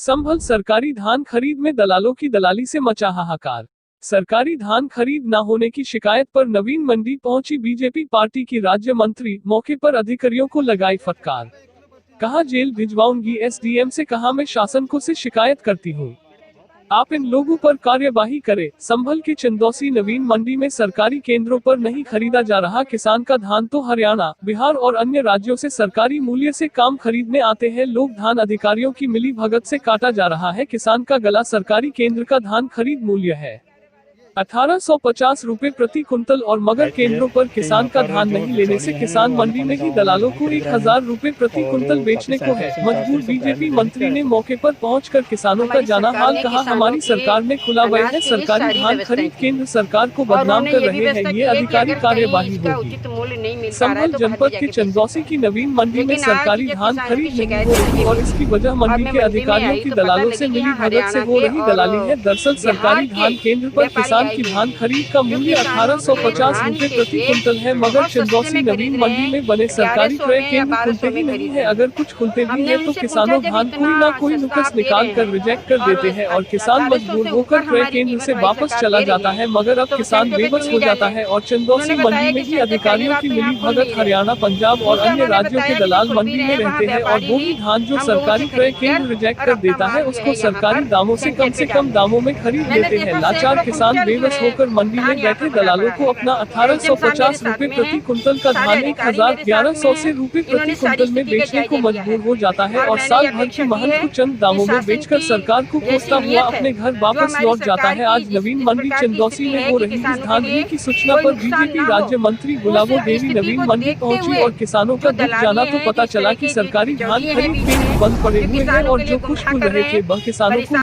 संभल सरकारी धान खरीद में दलालों की दलाली से मचा हाहाकार। सरकारी धान खरीद न होने की शिकायत पर नवीन मंडी पहुंची बीजेपी पार्टी की राज्य मंत्री, मौके पर अधिकारियों को लगाई फटकार। कहा जेल भिजवाऊंगी, एसडीएम से कहा मैं शासन को से शिकायत करती हूं, आप इन लोगों पर कार्यवाही करें। संभल के चंदौसी नवीन मंडी में सरकारी केंद्रों पर नहीं खरीदा जा रहा किसान का धान तो हरियाणा, बिहार और अन्य राज्यों से सरकारी मूल्य से काम खरीदने आते हैं लोग। धान अधिकारियों की मिली भगत से काटा जा रहा है किसान का गला। सरकारी केंद्र का धान खरीद मूल्य है 1850 रुपए प्रति कुंतल और मगर केंद्रों पर किसान का धान नहीं लेने से किसान मंडी में ही दलालों को 1000 रुपए प्रति कुंतल बेचने को है मजबूर। बीजेपी मंत्री ने मौके पर पहुंचकर किसानों का जाना हाल कहा, हमारी सरकार ने खुला हुआ है सरकारी धान खरीद, केंद्र सरकार को बदनाम कर रहे हैं, ये अधिकारी कार्यवाही होगी। संभल जनपद के चंदौसी की नवीन मंडी में सरकारी धान खरीद नहीं हो रही और इसकी वजह मंडी के अधिकारियों की दलालों से मिली भगत से हो रही दलाली है। दरअसल सरकारी धान केंद्र पर किसान की धान खरीद का मूल्य 1850 रुपए प्रति कुंतल है, मगर चंदौसी नवीन मंडी में बने सरकारी क्रय केंद्र खुलते ही नहीं है। अगर कुछ खुलते भी है तो किसानों धान कोई ना कोई नुकस निकाल कर रिजेक्ट कर देते हैं और किसान मजबूर होकर क्रय केंद्र से वापस चला जाता है। मगर अब किसान बेबस हो जाता है और चंदौसी मंडी में ही अधिकारियों की मिली भगत। हरियाणा, पंजाब और अन्य राज्यों के दलाल मंडी में रहते हैं और वो भी धान जो सरकारी क्रय केंद्र रिजेक्ट कर देता है उसको सरकारी दामों से कम दामों में खरीद लेते हैं। लाचार किसान बेबस होकर मंडी में बैठे दलालों को अपना 1850 रुपए प्रति कुंतल का धान 1100 रुपए प्रति कुंतल में बेचने को मजबूर हो जाता है और साल भर की मेहनत को चंद दामों में बेचकर सरकार को कोसता हुआ अपने घर वापस लौट जाता है। आज नवीन मंडी चंदौसी में हो रही इस धांधली की सूचना पर बीजेपी राज्य मंत्री गुलाबो देवी नवीन मंडी पहुंची और किसानों का दुख जाना तो पता चला कि सरकारी धान खरीद केंद्र बंद पड़े हुए हैं और जो खुशबू रहे थे वह किसानों को